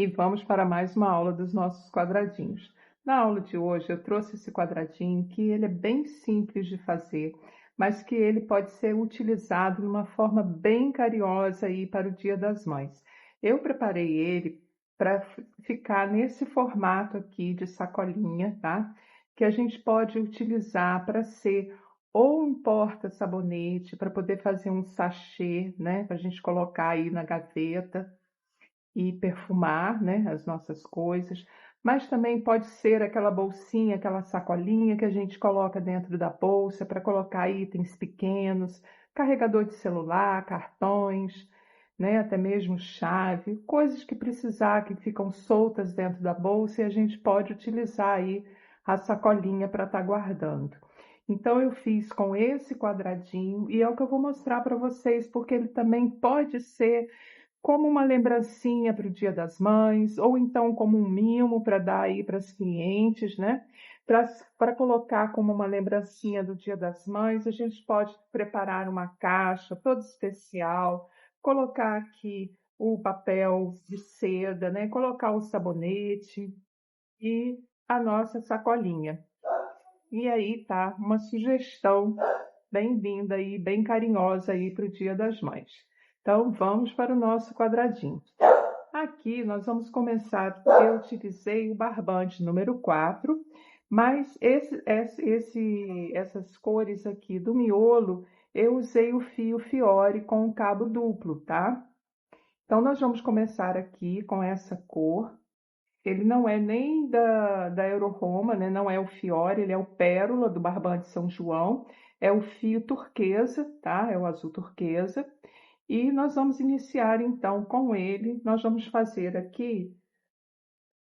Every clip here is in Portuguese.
E vamos para mais uma aula dos nossos quadradinhos. Na aula de hoje eu trouxe esse quadradinho que ele é bem simples de fazer, mas que ele pode ser utilizado de uma forma bem carinhosa aí para o Dia das Mães. Eu preparei ele para ficar nesse formato aqui de sacolinha, tá? Que a gente pode utilizar para ser ou um porta-sabonete, para poder fazer um sachê, né? Para a gente colocar aí na gaveta e perfumar, né, as nossas coisas, mas também pode ser aquela bolsinha, aquela sacolinha que a gente coloca dentro da bolsa para colocar itens pequenos, carregador de celular, cartões, né, até mesmo chave, coisas que precisar que ficam soltas dentro da bolsa e a gente pode utilizar aí a sacolinha para estar guardando. Então eu fiz com esse quadradinho e é o que eu vou mostrar para vocês, porque ele também pode ser como uma lembrancinha para o Dia das Mães, ou então como um mimo para dar aí para as clientes, né? Para colocar como uma lembrancinha do Dia das Mães, a gente pode preparar uma caixa toda especial, colocar aqui o papel de seda, né? Colocar o sabonete e a nossa sacolinha. E aí tá uma sugestão bem-vinda e bem carinhosa aí para o Dia das Mães. Então, vamos para o nosso quadradinho. Aqui nós vamos começar, eu utilizei o barbante número 4, mas essas cores aqui do miolo, eu usei o fio Fiore com o cabo duplo, tá? Então, nós vamos começar aqui com essa cor. Ele não é nem da Euro-Roma, né? Não é o Fiore, ele é o Pérola do Barbante São João. É o fio turquesa, tá? É o azul turquesa. E nós vamos iniciar então com ele. Nós vamos fazer aqui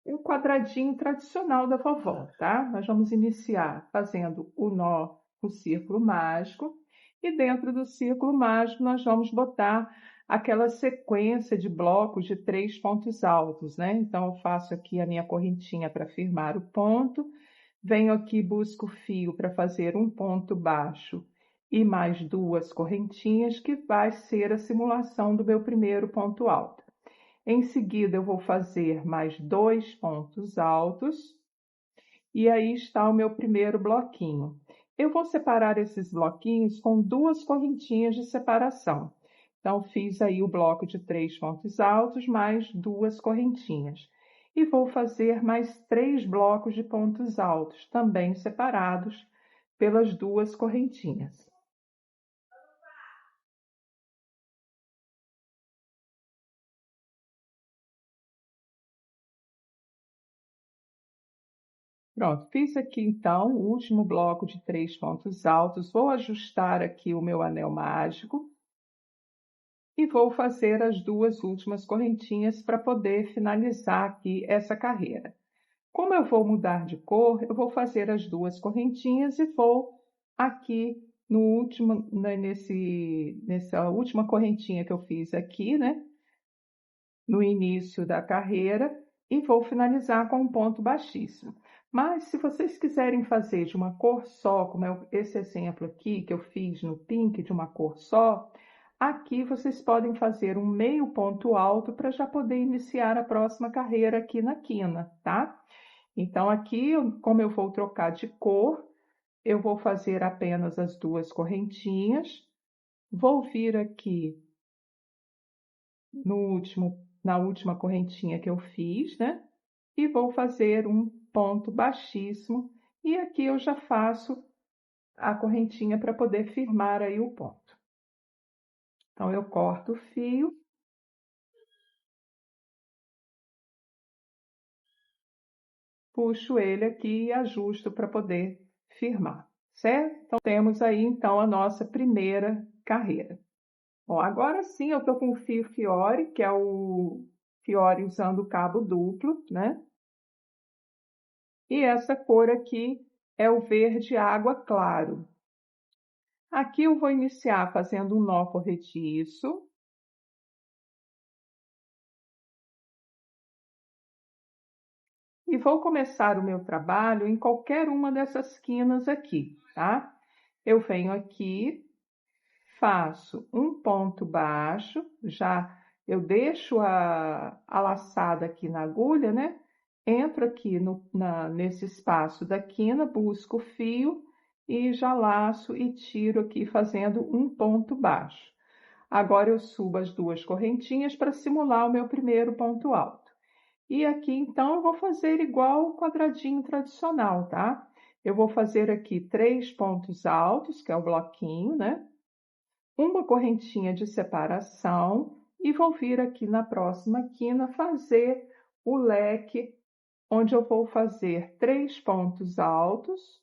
um quadradinho tradicional da vovó, tá? Nós vamos iniciar fazendo o nó, o círculo mágico. E dentro do círculo mágico nós vamos botar aquela sequência de blocos de 3 pontos altos, né? Então, eu faço aqui a minha correntinha para firmar o ponto, venho aqui, busco o fio para fazer um ponto baixo e mais 2 correntinhas, que vai ser a simulação do meu primeiro ponto alto. Em seguida, eu vou fazer mais 2 pontos altos e aí está o meu primeiro bloquinho. Eu vou separar esses bloquinhos com 2 correntinhas de separação. Então, fiz aí o bloco de 3 pontos altos mais 2 correntinhas. E vou fazer mais 3 blocos de pontos altos, também separados pelas 2 correntinhas. Pronto, fiz aqui então o último bloco de 3 pontos altos. Vou ajustar aqui o meu anel mágico e vou fazer as 2 últimas correntinhas para poder finalizar aqui essa carreira. Como eu vou mudar de cor, eu vou fazer as 2 correntinhas e vou aqui no último, nessa última correntinha que eu fiz aqui, né? No início da carreira, e vou finalizar com um ponto baixíssimo. Mas se vocês quiserem fazer de uma cor só, como é esse exemplo aqui que eu fiz no pink de uma cor só, aqui vocês podem fazer um meio ponto alto para já poder iniciar a próxima carreira aqui na quina, tá? Então aqui, como eu vou trocar de cor, eu vou fazer apenas as 2 correntinhas, vou vir aqui na última correntinha que eu fiz, né? E vou fazer um ponto baixíssimo. E aqui eu já faço a correntinha para poder firmar aí o ponto. Então, eu corto o fio. Puxo ele aqui e ajusto para poder firmar, certo? Então, temos aí, então, a nossa primeira carreira. Bom, agora sim eu estou com o fio Fiore, que é o Fiore usando o cabo duplo, né? E essa cor aqui é o verde água claro. Aqui eu vou iniciar fazendo um nó corrediço. E vou começar o meu trabalho em qualquer uma dessas quinas aqui, tá? Eu venho aqui, faço um ponto baixo, já Eu deixo a laçada aqui na agulha, né? Entro aqui nesse espaço da quina, busco o fio e já laço e tiro aqui fazendo um ponto baixo. Agora eu subo as duas correntinhas para simular o meu primeiro ponto alto. E aqui então eu vou fazer igual o quadradinho tradicional, tá? Eu vou fazer aqui 3 pontos altos, que é o bloquinho, né? Uma correntinha de separação e vou vir aqui na próxima quina fazer o leque, onde eu vou fazer 3 pontos altos,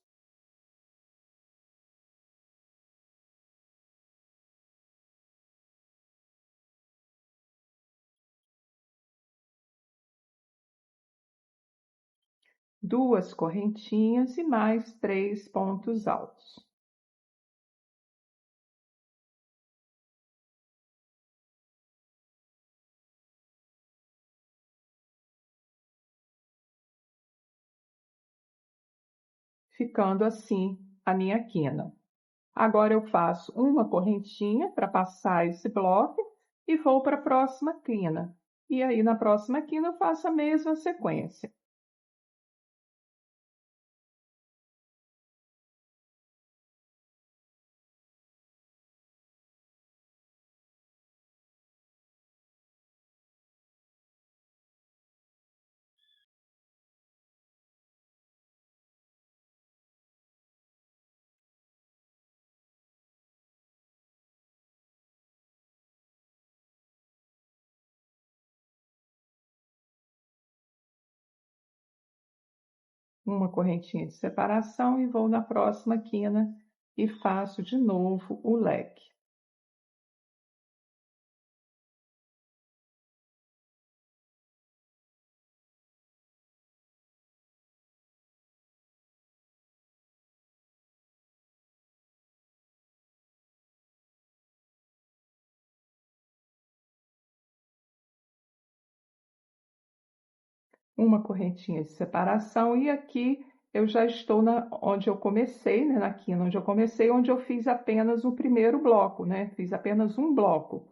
duas correntinhas e mais 3 pontos altos. Ficando assim a minha quina. Agora eu faço uma correntinha para passar esse bloco e vou para a próxima quina. E aí na próxima quina eu faço a mesma sequência. Uma correntinha de separação e vou na próxima quina e faço de novo o leque. Uma correntinha de separação e aqui eu já estou onde eu comecei, né, na quina onde eu comecei, onde eu fiz apenas o primeiro bloco, né? Fiz apenas um bloco.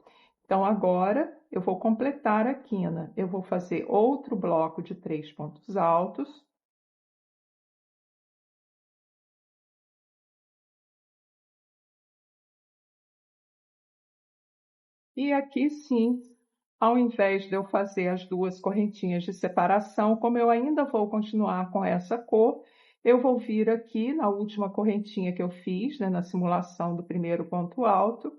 Então agora eu vou completar a quina. Eu vou fazer outro bloco de 3 pontos altos. E aqui sim, ao invés de eu fazer as duas correntinhas de separação, como eu ainda vou continuar com essa cor, eu vou vir aqui na última correntinha que eu fiz, né, na simulação do primeiro ponto alto,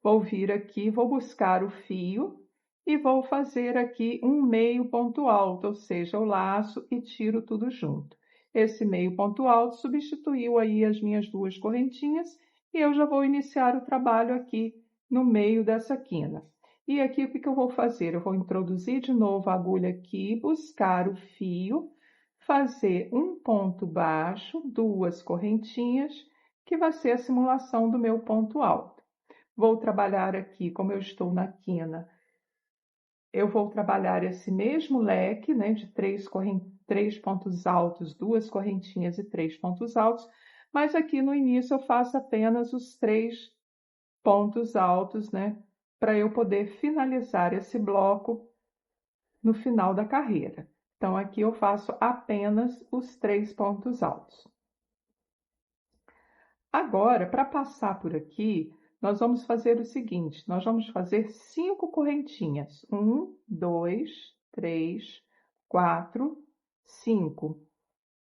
vou vir aqui, vou buscar o fio e vou fazer aqui um meio ponto alto, ou seja, eu laço e tiro tudo junto. Esse meio ponto alto substituiu aí as minhas duas correntinhas e eu já vou iniciar o trabalho aqui no meio dessa quina. E aqui o que eu vou fazer? Eu vou introduzir de novo a agulha aqui, buscar o fio, fazer um ponto baixo, duas correntinhas, que vai ser a simulação do meu ponto alto. Vou trabalhar aqui, como eu estou na quina, eu vou trabalhar esse mesmo leque, né, de três pontos altos, duas correntinhas e 3 pontos altos, mas aqui no início eu faço apenas os 3 pontos altos, né, para eu poder finalizar esse bloco no final da carreira. Então, aqui eu faço apenas os 3 pontos altos. Agora, para passar por aqui, nós vamos fazer o seguinte: nós vamos fazer 5 correntinhas. 1, 2, 3, 4, 5.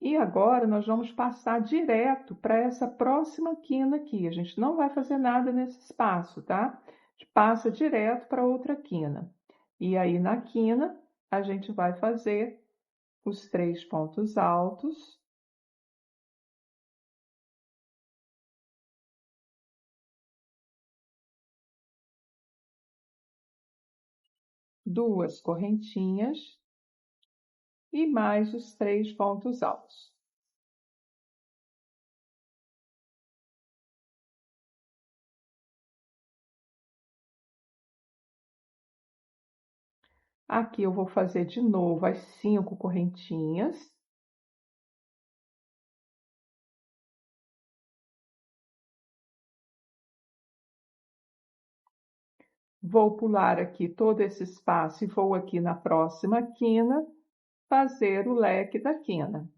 E agora nós vamos passar direto para essa próxima quina aqui. A gente não vai fazer nada nesse espaço, tá? A gente passa direto para outra quina. E aí na quina a gente vai fazer os 3 pontos altos, duas correntinhas e mais os 3 pontos altos. Aqui eu vou fazer de novo as 5 correntinhas. Vou pular aqui todo esse espaço e vou aqui na próxima quina fazer o leque da quina.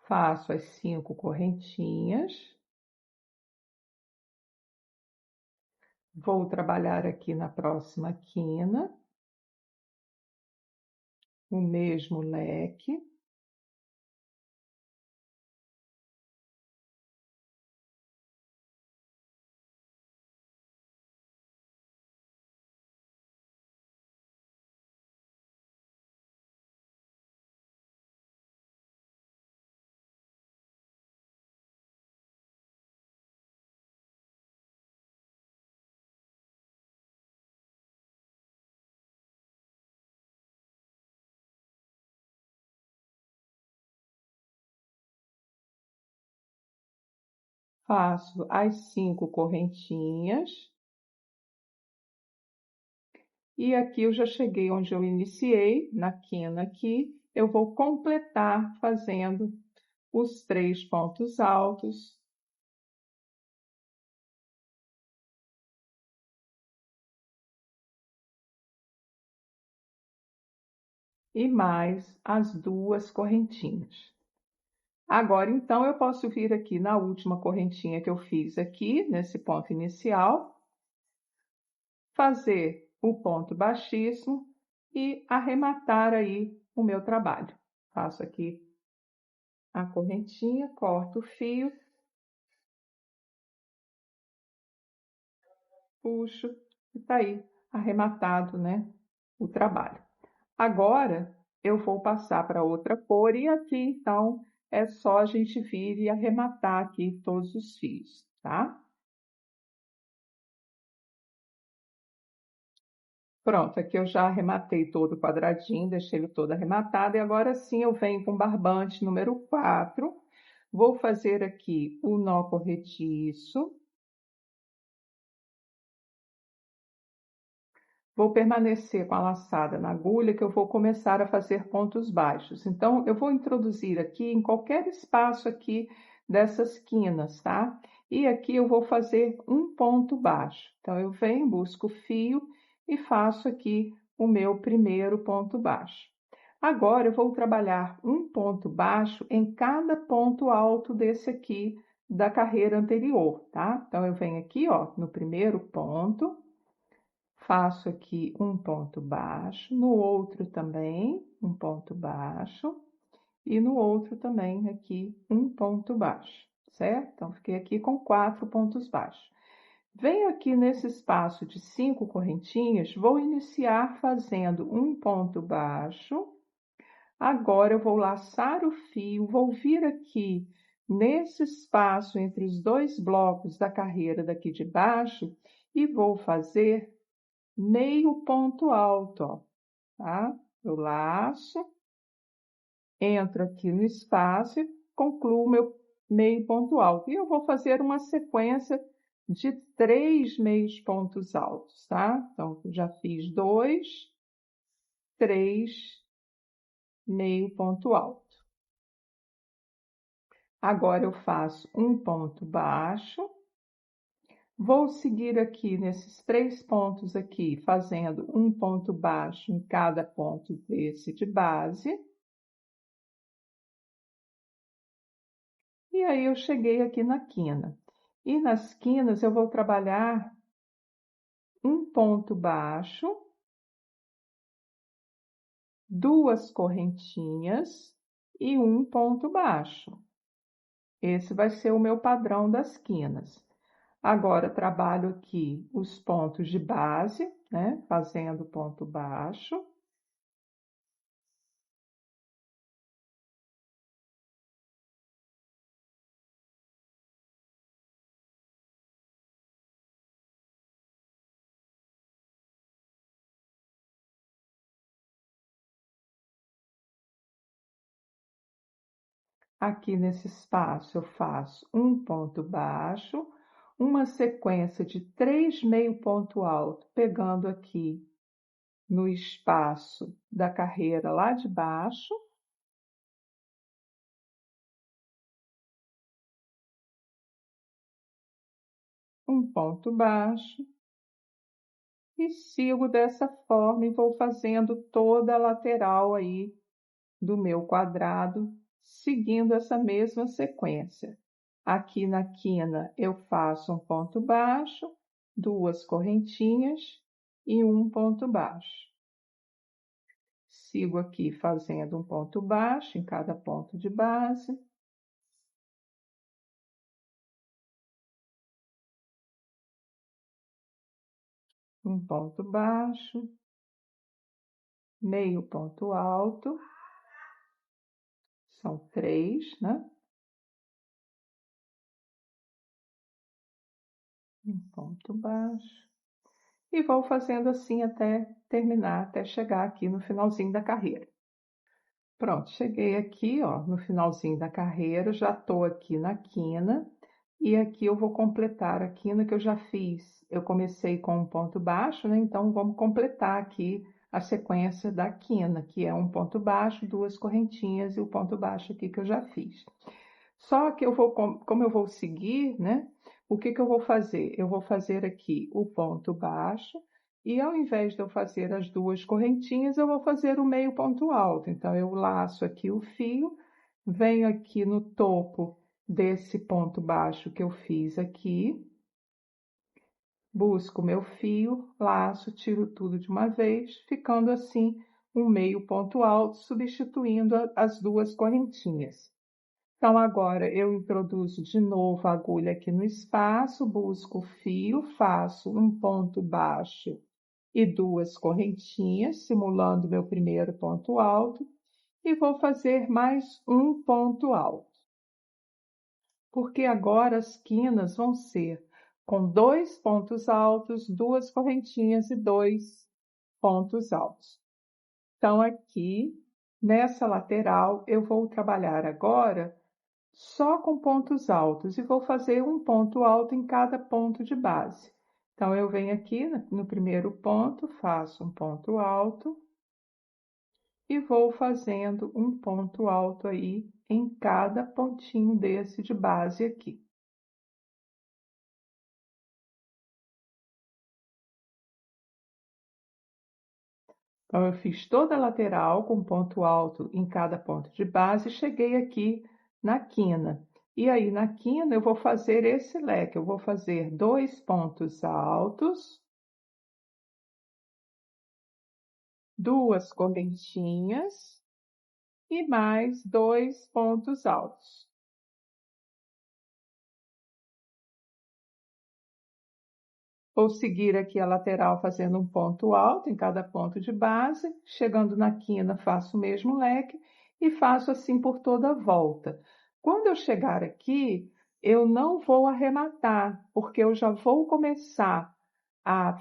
Faço as 5 correntinhas. Vou trabalhar aqui na próxima quina, o mesmo leque. Faço as 5 correntinhas. E aqui eu já cheguei onde eu iniciei, na quina aqui. Eu vou completar fazendo os 3 pontos altos. E mais as 2 correntinhas. Agora, então, eu posso vir aqui na última correntinha que eu fiz aqui, nesse ponto inicial, fazer o ponto baixíssimo e arrematar aí o meu trabalho. Faço aqui a correntinha, corto o fio, puxo e tá aí arrematado, né, o trabalho. Agora, eu vou passar para outra cor e aqui, então, é só a gente vir e arrematar aqui todos os fios, tá? Pronto, aqui eu já arrematei todo o quadradinho, deixei ele todo arrematado, e agora sim eu venho com barbante número 4, vou fazer aqui o nó corrediço, vou permanecer com a laçada na agulha, que eu vou começar a fazer pontos baixos. Então, eu vou introduzir aqui em qualquer espaço aqui dessas quinas, tá? E aqui eu vou fazer um ponto baixo. Então, eu venho, busco o fio e faço aqui o meu primeiro ponto baixo. Agora, eu vou trabalhar um ponto baixo em cada ponto alto desse aqui da carreira anterior, tá? Então, eu venho aqui, ó, no primeiro ponto, faço aqui um ponto baixo, no outro também um ponto baixo, e no outro também aqui um ponto baixo, certo? Então, fiquei aqui com 4 pontos baixos. Venho aqui nesse espaço de 5 correntinhas, vou iniciar fazendo um ponto baixo. Agora, eu vou laçar o fio, vou vir aqui nesse espaço entre os 2 blocos da carreira daqui de baixo e vou fazer meio ponto alto, ó, tá? Eu laço, entro aqui no espaço e concluo meu meio ponto alto. E eu vou fazer uma sequência de 3 meios pontos altos, tá? Então, já fiz 2, 3, meio ponto alto. Agora, eu faço um ponto baixo. Vou seguir aqui nesses 3 pontos aqui, fazendo um ponto baixo em cada ponto desse de base. E aí eu cheguei aqui na quina. E nas quinas eu vou trabalhar um ponto baixo, 2 correntinhas e um ponto baixo. Esse vai ser o meu padrão das quinas. Agora, trabalho aqui os pontos de base, né? Fazendo ponto baixo. Aqui nesse espaço eu faço um ponto baixo, uma sequência de 3 meio ponto alto, pegando aqui no espaço da carreira lá de baixo, um ponto baixo, e sigo dessa forma e vou fazendo toda a lateral aí do meu quadrado, seguindo essa mesma sequência. Aqui na quina eu faço um ponto baixo, duas correntinhas e um ponto baixo. Sigo aqui fazendo um ponto baixo em cada ponto de base. Um ponto baixo, meio ponto alto, são 3, né? Um ponto baixo. E vou fazendo assim até terminar, até chegar aqui no finalzinho da carreira. Pronto, cheguei aqui, ó, no finalzinho da carreira, já estou aqui na quina, e aqui eu vou completar a quina que eu já fiz. Eu comecei com um ponto baixo, né? Então, vamos completar aqui a sequência da quina, que é um ponto baixo, duas correntinhas e o ponto baixo aqui que eu já fiz. Só que eu vou, como eu vou seguir, né? O que que eu vou fazer? Eu vou fazer aqui o ponto baixo, e ao invés de eu fazer as duas correntinhas, eu vou fazer o meio ponto alto. Então, eu laço aqui o fio, venho aqui no topo desse ponto baixo que eu fiz aqui, busco meu fio, laço, tiro tudo de uma vez, ficando assim um meio ponto alto, substituindo as duas correntinhas. Então, agora eu introduzo de novo a agulha aqui no espaço, busco o fio, faço um ponto baixo e duas correntinhas, simulando meu primeiro ponto alto, e vou fazer mais um ponto alto. Porque agora as quinas vão ser com 2 pontos altos, duas correntinhas e 2 pontos altos. Então, aqui, nessa lateral, eu vou trabalhar agora só com pontos altos e vou fazer um ponto alto em cada ponto de base. Então, eu venho aqui no primeiro ponto, faço um ponto alto e vou fazendo um ponto alto aí em cada pontinho desse de base aqui. Então, eu fiz toda a lateral com ponto alto em cada ponto de base e cheguei aqui na quina. E aí, na quina, eu vou fazer esse leque. Eu vou fazer 2 pontos altos, duas correntinhas e mais 2 pontos altos. Vou seguir aqui a lateral fazendo um ponto alto em cada ponto de base, chegando na quina faço o mesmo leque e faço assim por toda a volta. Quando eu chegar aqui, eu não vou arrematar, porque eu já vou começar a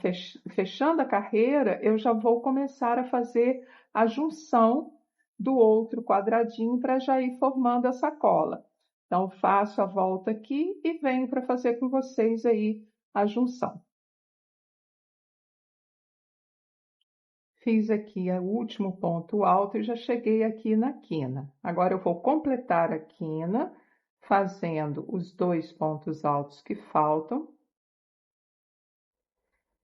fechando a carreira, eu já vou começar a fazer a junção do outro quadradinho para já ir formando a sacola. Então, faço a volta aqui e venho para fazer com vocês aí a junção. Fiz aqui o último ponto alto e já cheguei aqui na quina. Agora eu vou completar a quina, fazendo os 2 pontos altos que faltam.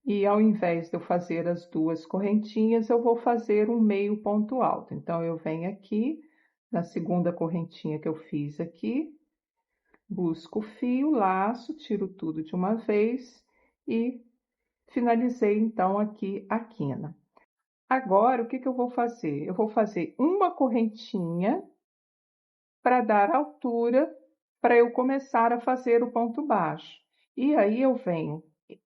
E ao invés de eu fazer as duas correntinhas, eu vou fazer um meio ponto alto. Então, eu venho aqui, na segunda correntinha que eu fiz aqui, busco o fio, laço, tiro tudo de uma vez e finalizei, então, aqui a quina. Agora, o que que eu vou fazer? Eu vou fazer uma correntinha para dar altura para eu começar a fazer o ponto baixo. E aí, eu venho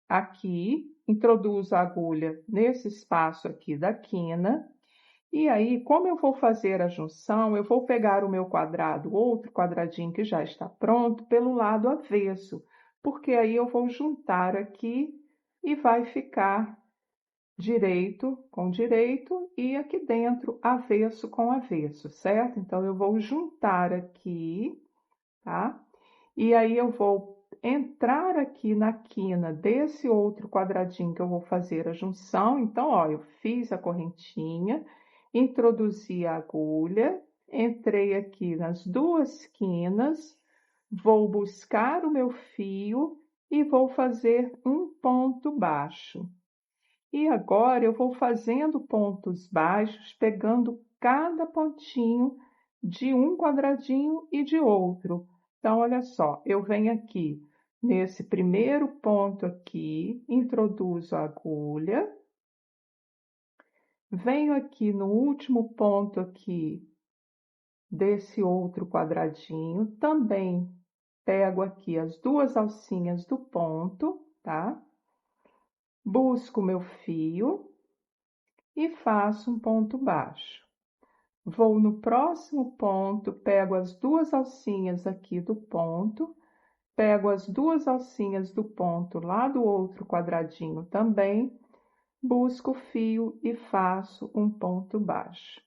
aqui, introduzo a agulha nesse espaço aqui da quina, e aí, como eu vou fazer a junção, eu vou pegar o meu quadrado, outro quadradinho que já está pronto, pelo lado avesso, porque aí eu vou juntar aqui e vai ficar direito com direito e aqui dentro avesso com avesso, certo? Então, eu vou juntar aqui, tá? E aí eu vou entrar aqui na quina desse outro quadradinho que eu vou fazer a junção. Então, ó, eu fiz a correntinha, introduzi a agulha, entrei aqui nas duas quinas, vou buscar o meu fio e vou fazer um ponto baixo. E agora eu vou fazendo pontos baixos, pegando cada pontinho de um quadradinho e de outro. Então, olha só, eu venho aqui nesse primeiro ponto aqui, introduzo a agulha, venho aqui no último ponto aqui desse outro quadradinho, também pego aqui as duas alcinhas do ponto, tá? Busco meu fio e faço um ponto baixo. Vou no próximo ponto, pego as duas alcinhas aqui do ponto, pego as duas alcinhas do ponto lá do outro quadradinho também, busco o fio e faço um ponto baixo.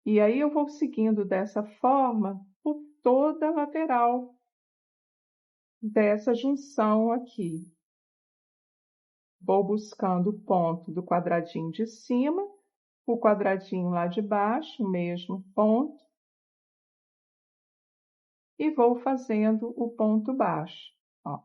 E aí eu vou seguindo dessa forma por toda a lateral dessa junção aqui. Vou buscando o ponto do quadradinho de cima, o quadradinho lá de baixo, o mesmo ponto, e vou fazendo o ponto baixo, ó.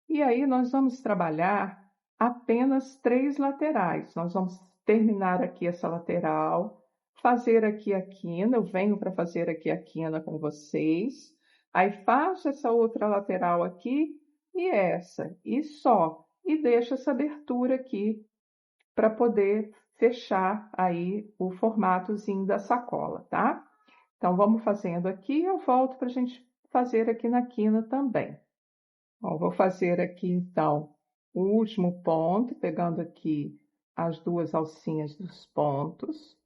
E aí nós vamos trabalhar apenas 3 laterais. Nós vamos terminar aqui essa lateral, fazer aqui a quina, eu venho para fazer aqui a quina com vocês, aí faço essa outra lateral aqui e essa, e só, e deixo essa abertura aqui para poder fechar aí o formatozinho da sacola, tá? Então, vamos fazendo aqui, eu volto para a gente fazer aqui na quina também. Bom, vou fazer aqui, então, o último ponto, pegando aqui as duas alcinhas dos pontos.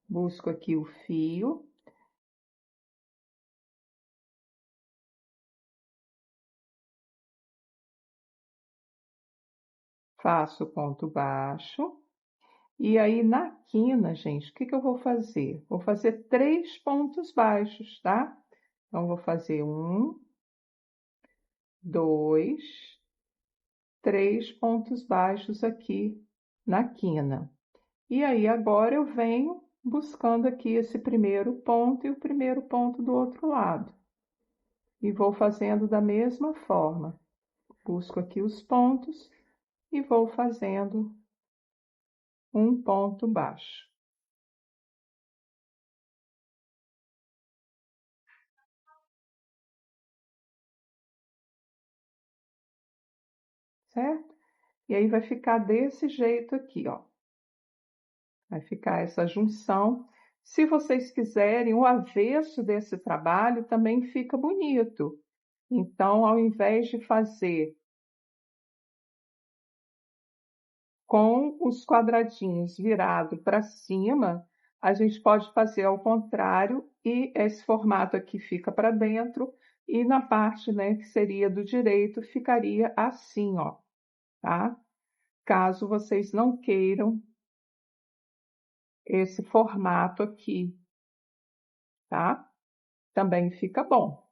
Busco aqui o fio. Faço ponto baixo. E aí, na quina, gente, o que que eu vou fazer? Vou fazer 3 pontos baixos, tá? Então, vou fazer 1, 2, 3 pontos baixos aqui na quina. E aí, agora eu venho buscando aqui esse primeiro ponto e o primeiro ponto do outro lado. E vou fazendo da mesma forma. Busco aqui os pontos e vou fazendo um ponto baixo. Certo? E aí vai ficar desse jeito aqui, ó. Vai ficar essa junção. Se vocês quiserem, o avesso desse trabalho também fica bonito. Então, ao invés de fazer com os quadradinhos virado para cima, a gente pode fazer ao contrário e esse formato aqui fica para dentro e na parte, né, que seria do direito, ficaria assim, ó, tá? Caso vocês não queiram esse formato aqui, tá? Também fica bom.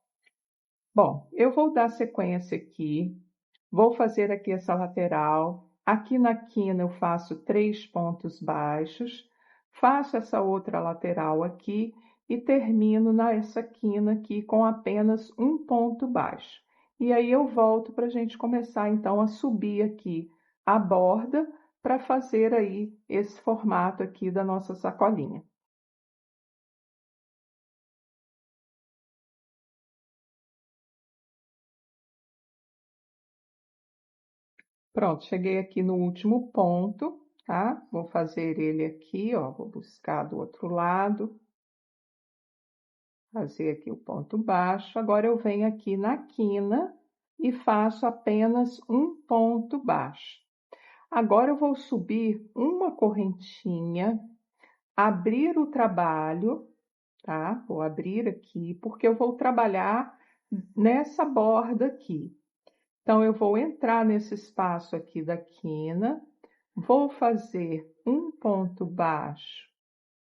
Bom, eu vou dar sequência aqui, vou fazer aqui essa lateral, aqui na quina eu faço 3 pontos baixos, faço essa outra lateral aqui e termino nessa quina aqui com apenas um ponto baixo. E aí eu volto para a gente começar então a subir aqui a borda para fazer aí esse formato aqui da nossa sacolinha. Pronto, cheguei aqui no último ponto, tá? Vou fazer ele aqui, ó, vou buscar do outro lado, fazer aqui o ponto baixo. Agora eu venho aqui na quina e faço apenas um ponto baixo. Agora eu vou subir uma correntinha abrir o trabalho, tá? Vou abrir aqui, porque eu vou trabalhar nessa borda aqui. Então, eu vou entrar nesse espaço aqui da quina, vou fazer um ponto baixo,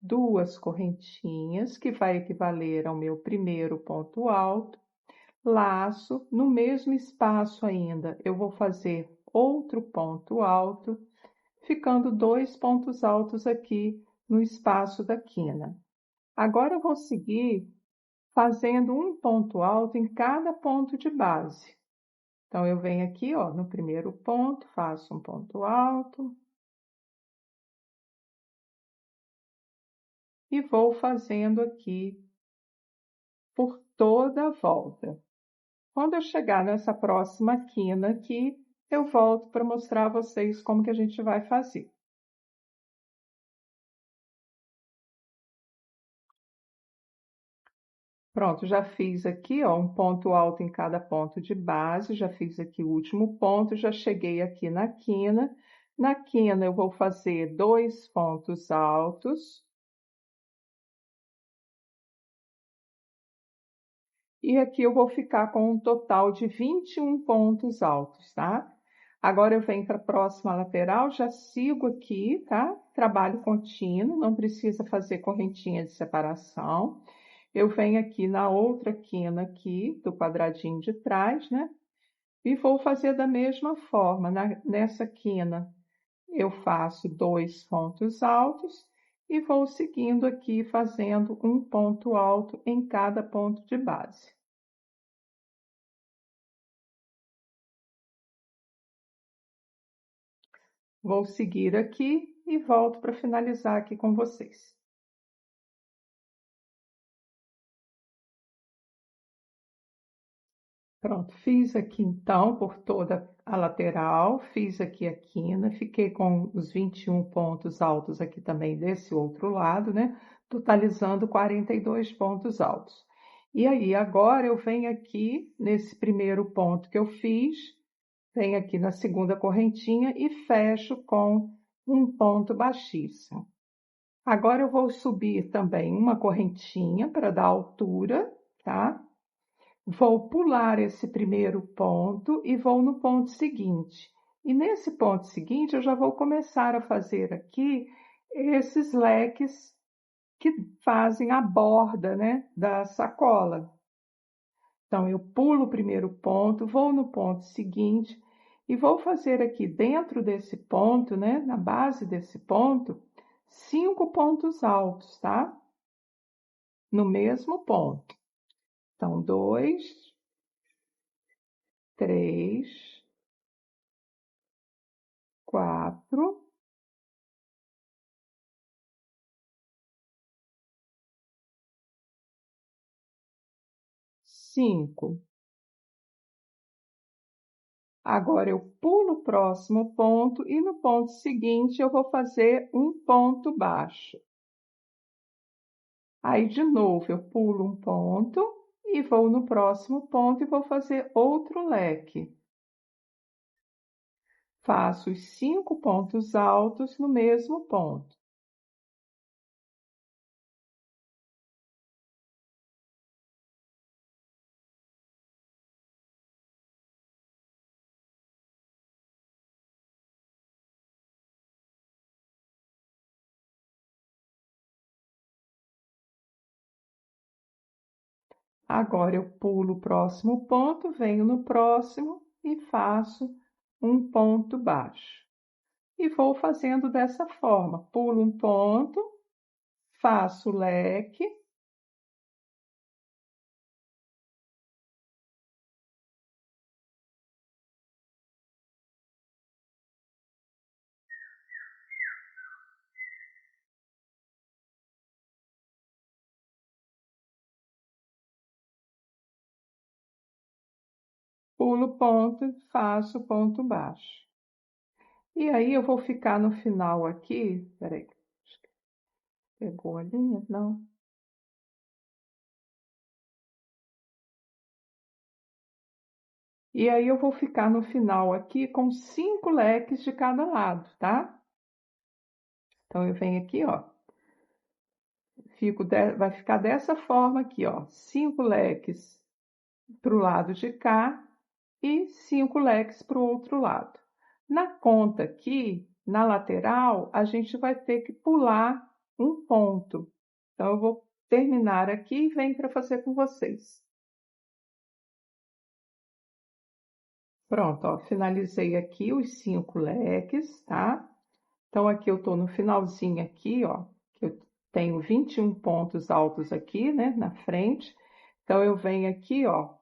duas correntinhas, que vai equivaler ao meu primeiro ponto alto, laço, no mesmo espaço ainda, eu vou fazer outro ponto alto, ficando dois pontos altos aqui no espaço da quina. Agora eu vou seguir fazendo um ponto alto em cada ponto de base. Então, eu venho aqui, ó, no primeiro ponto, faço um ponto alto e vou fazendo aqui por toda a volta. Quando eu chegar nessa próxima quina aqui, eu volto para mostrar a vocês como que a gente vai fazer. Pronto, já fiz aqui, ó, um ponto alto em cada ponto de base, já fiz aqui o último ponto, já cheguei aqui na quina. Na quina eu vou fazer dois pontos altos. E aqui eu vou ficar com um total de 21 pontos altos, tá? Agora eu venho para a próxima lateral, já sigo aqui, tá? Trabalho contínuo, não precisa fazer correntinha de separação. Eu venho aqui na outra quina aqui, do quadradinho de trás, né? E vou fazer da mesma forma. Nessa quina, eu faço dois pontos altos e vou seguindo aqui, fazendo um ponto alto em cada ponto de base. Vou seguir aqui e volto para finalizar aqui com vocês. Pronto, fiz aqui então por toda a lateral, fiz aqui a quina, fiquei com os 21 pontos altos aqui também desse outro lado, né? Totalizando 42 pontos altos. E aí, agora eu venho aqui nesse primeiro ponto que eu fiz, venho aqui na segunda correntinha e fecho com um ponto baixíssimo. Agora eu vou subir também uma correntinha para dar altura, tá? Vou pular esse primeiro ponto e vou no ponto seguinte. E nesse ponto seguinte, eu já vou começar a fazer aqui esses leques que fazem a borda, né, da sacola. Então, eu pulo o primeiro ponto, vou no ponto seguinte e vou fazer aqui dentro desse ponto, né, na base desse ponto, 5 pontos altos, tá? No mesmo ponto. Então, 2, 3, 4, 5. Agora, eu pulo o próximo ponto e no ponto seguinte eu vou fazer um ponto baixo. Aí, de novo, eu pulo um ponto e vou no próximo ponto e vou fazer outro leque. Faço os 5 pontos altos no mesmo ponto. Agora, eu pulo o próximo ponto, venho no próximo e faço um ponto baixo. E vou fazendo dessa forma, pulo um ponto, faço leque, pulo ponto, faço ponto baixo. E aí eu vou ficar no final aqui, peraí, pegou a linha? Não. E aí eu vou ficar no final aqui com 5 leques de cada lado, tá? Então eu venho aqui, ó, vai ficar dessa forma aqui, ó, 5 leques para o lado de cá e 5 leques para o outro lado. Na conta aqui, na lateral, a gente vai ter que pular um ponto. Então, eu vou terminar aqui e venho para fazer com vocês. Pronto, ó, finalizei aqui os 5 leques, tá? Então, aqui eu tô no finalzinho aqui, ó, que eu tenho 21 pontos altos aqui, né, na frente. Então, eu venho aqui, ó,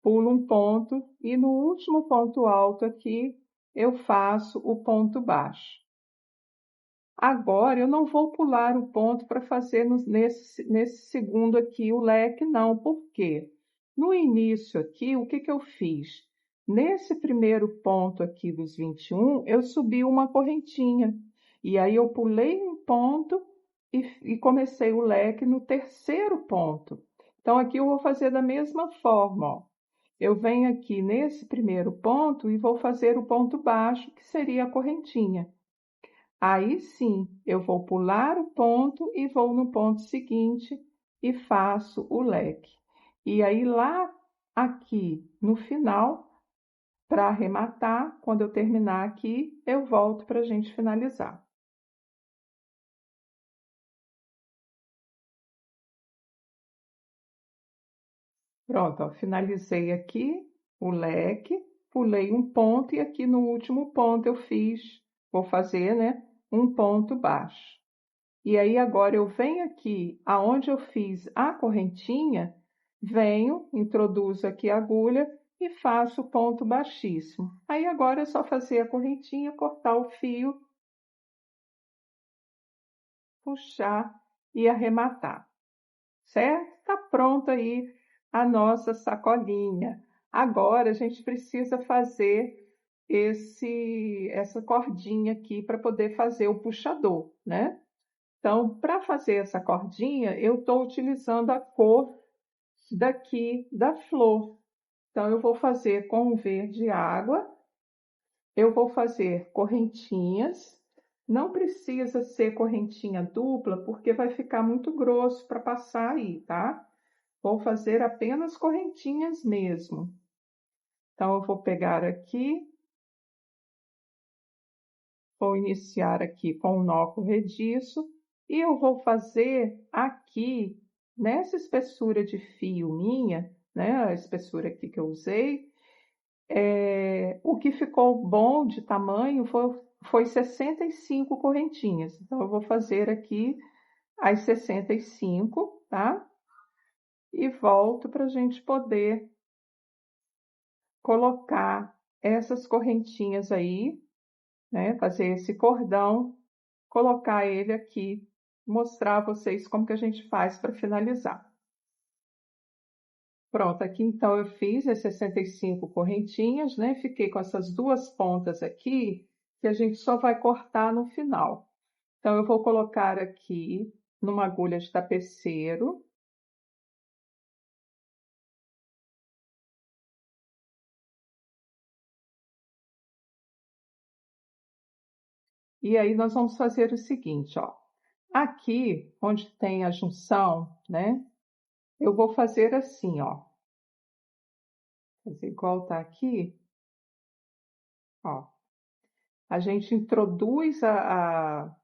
pulo um ponto e no último ponto alto aqui, eu faço o ponto baixo. Agora, eu não vou pular o ponto para fazer nesse segundo aqui o leque, não. Por quê? No início aqui, o que eu fiz? Nesse primeiro ponto aqui dos 21, eu subi uma correntinha. E aí eu pulei um ponto e comecei o leque no terceiro ponto. Então, aqui eu vou fazer da mesma forma, ó. Eu venho aqui nesse primeiro ponto e vou fazer o ponto baixo, que seria a correntinha. Aí sim, eu vou pular o ponto e vou no ponto seguinte e faço o leque. E aí lá aqui no final, para arrematar, quando eu terminar aqui, eu volto para a gente finalizar. Pronto, ó, finalizei aqui o leque, pulei um ponto e aqui no último ponto eu vou fazer, né, um ponto baixo. E aí agora eu venho aqui aonde eu fiz a correntinha, venho, introduzo aqui a agulha e faço o ponto baixíssimo. Aí agora é só fazer a correntinha, cortar o fio, puxar e arrematar, certo? Tá pronto aí a nossa sacolinha. Agora a gente precisa fazer essa cordinha aqui para poder fazer o puxador, né? Então, para fazer essa cordinha, eu estou utilizando a cor daqui da flor. Então, eu vou fazer com o verde água, eu vou fazer correntinhas. Não precisa ser correntinha dupla, porque vai ficar muito grosso para passar aí, tá? Vou fazer apenas correntinhas mesmo. Então, eu vou pegar aqui, vou iniciar aqui com o nó corrediço e eu vou fazer aqui, nessa espessura de fio minha, né, a espessura aqui que eu usei, o que ficou bom de tamanho foi 65 correntinhas. Então, eu vou fazer aqui as 65, tá? E volto para a gente poder colocar essas correntinhas aí, né? Fazer esse cordão, colocar ele aqui, mostrar a vocês como que a gente faz para finalizar. Pronto, aqui então eu fiz as 65 correntinhas, né? Fiquei com essas duas pontas aqui, que a gente só vai cortar no final. Então, eu vou colocar aqui numa agulha de tapeceiro. E aí, nós vamos fazer o seguinte, ó. Aqui, onde tem a junção, né? Eu vou fazer assim, ó. Fazer igual tá aqui, ó. A gente introduz a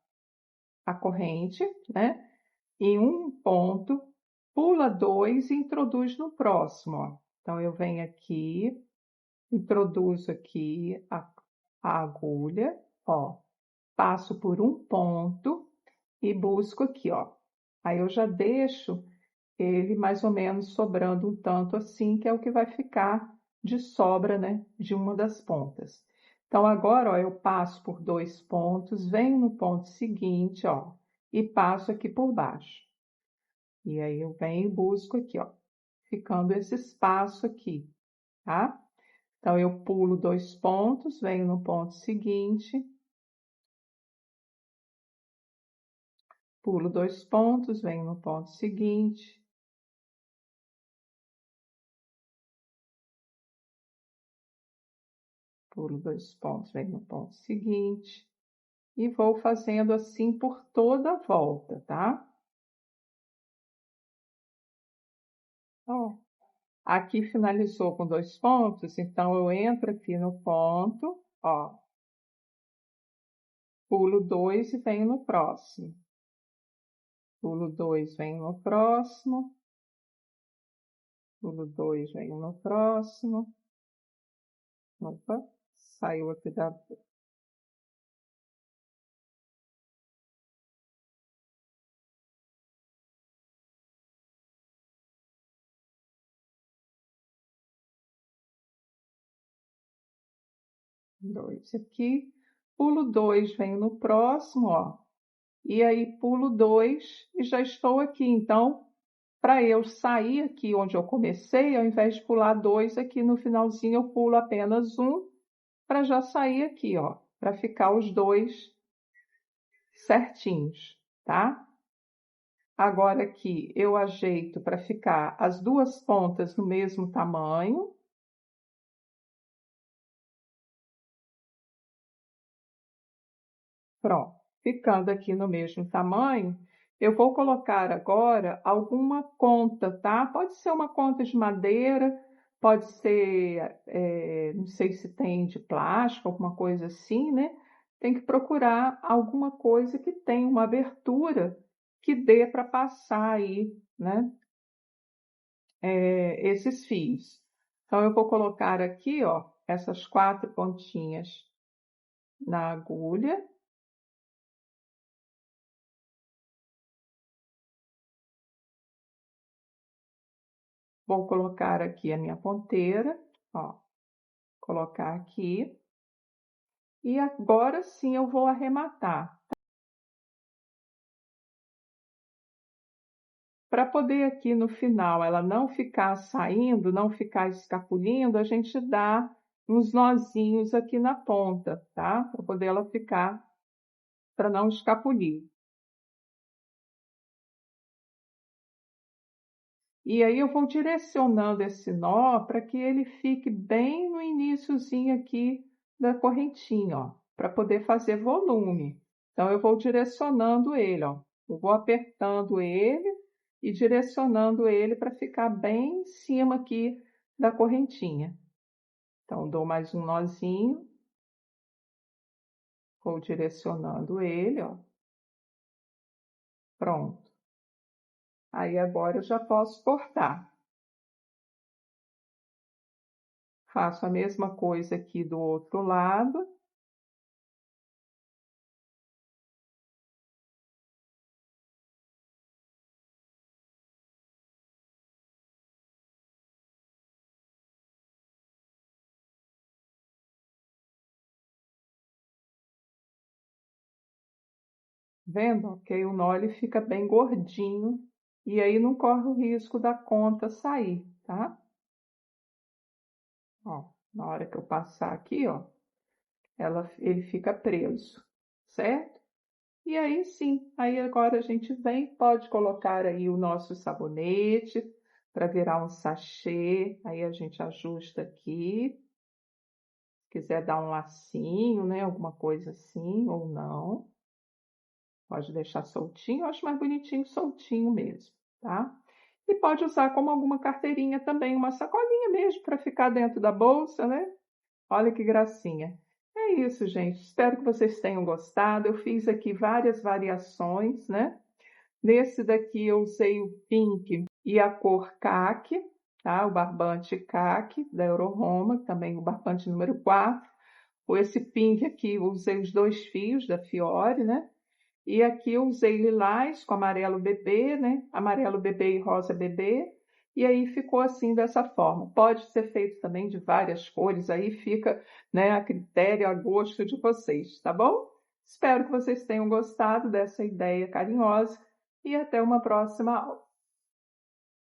corrente, né? Em um ponto, pula dois e introduz no próximo, ó. Então, eu venho aqui, introduzo aqui a agulha, ó. Passo por um ponto e busco aqui, ó. Aí eu já deixo ele mais ou menos sobrando um tanto assim, que é o que vai ficar de sobra, né, de uma das pontas. Então, agora, ó, eu passo por dois pontos, venho no ponto seguinte, ó, e passo aqui por baixo. E aí eu venho e busco aqui, ó, ficando esse espaço aqui, tá? Então, eu pulo dois pontos, venho no ponto seguinte, pulo dois pontos, venho no ponto seguinte, pulo dois pontos, venho no ponto seguinte, e vou fazendo assim por toda a volta, tá? Ó, aqui finalizou com 2 pontos, então eu entro aqui no ponto, ó, pulo 2 e venho no próximo. Pulo 2, venho no próximo. Pulo 2, venho no próximo. Opa, saiu aqui da... Dois aqui. Pulo 2, venho no próximo, ó. E aí pulo 2 e já estou aqui. Então, para eu sair aqui onde eu comecei, ao invés de pular 2 aqui no finalzinho, eu pulo apenas 1 para já sair aqui, ó, para ficar os 2 certinhos, tá? Agora aqui eu ajeito para ficar as 2 pontas no mesmo tamanho. Pronto, ficando aqui no mesmo tamanho, eu vou colocar agora alguma conta, tá? Pode ser uma conta de madeira, pode ser, não sei se tem de plástico, alguma coisa assim, né? Tem que procurar alguma coisa que tenha uma abertura que dê para passar aí, né? Esses fios. Então, eu vou colocar aqui, ó, essas 4 pontinhas na agulha. Vou colocar aqui a minha ponteira, ó, colocar aqui. E agora sim eu vou arrematar. Para poder aqui no final ela não ficar saindo, não ficar escapulindo, a gente dá uns nozinhos aqui na ponta, tá? Para poder ela ficar, para não escapulir. E aí eu vou direcionando esse nó para que ele fique bem no iniciozinho aqui da correntinha, ó, para poder fazer volume. Então eu vou direcionando ele, ó. Eu vou apertando ele e direcionando ele para ficar bem em cima aqui da correntinha. Então dou mais um nozinho, vou direcionando ele, ó. Pronto. Aí agora eu já posso cortar. Faço a mesma coisa aqui do outro lado. Vendo? Ok, o nó ele fica bem gordinho e aí não corre o risco da conta sair, tá? Ó, na hora que eu passar aqui, ó, ele fica preso, certo? E aí sim, aí agora a gente vem, pode colocar aí o nosso sabonete para virar um sachê, aí a gente ajusta aqui, se quiser dar um lacinho, né, alguma coisa assim, ou não. Pode deixar soltinho, eu acho mais bonitinho soltinho mesmo, tá? E pode usar como alguma carteirinha também, uma sacolinha mesmo para ficar dentro da bolsa, né? Olha que gracinha. É isso, gente. Espero que vocês tenham gostado. Eu fiz aqui várias variações, né? Nesse daqui eu usei o pink e a cor caque, tá? O barbante caque da Euroroma, também o barbante número 4. Com esse pink aqui eu usei os 2 fios da Fiore, né? E aqui eu usei lilás com amarelo bebê, né? Amarelo bebê e rosa bebê. E aí ficou assim dessa forma. Pode ser feito também de várias cores, aí fica, né, a critério, a gosto de vocês, tá bom? Espero que vocês tenham gostado dessa ideia carinhosa e até uma próxima aula.